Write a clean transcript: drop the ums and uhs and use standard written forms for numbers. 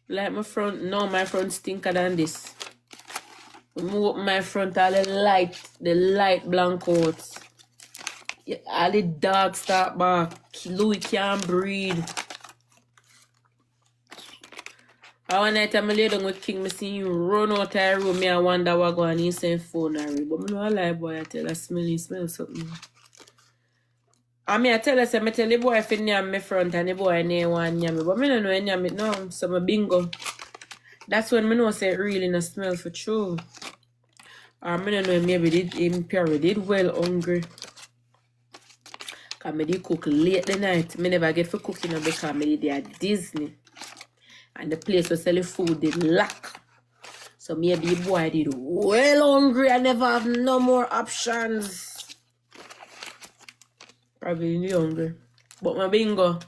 Like my front, no, my front stinker than this. Open my front, all the light blankouts. Yeah, all the dogs start back. Louis can't breathe. I one night I lay down with King, I see him run out of the room. I wonder what going on. He send phone and ring. But I know a lie, boy. I tell her, smell something. I tell her, I tell the boy if he name me front and the boy name one name me. But I don't know any name it now. So I bingo. That's when I know say it really no smell for true. Or I don't know maybe did well hungry. Because I did cook late the night. I never get for cooking because I did at Disney. And the place where selling food did lack. So maybe the boy did well hungry and never have no more options. Probably hungry. But my bingo.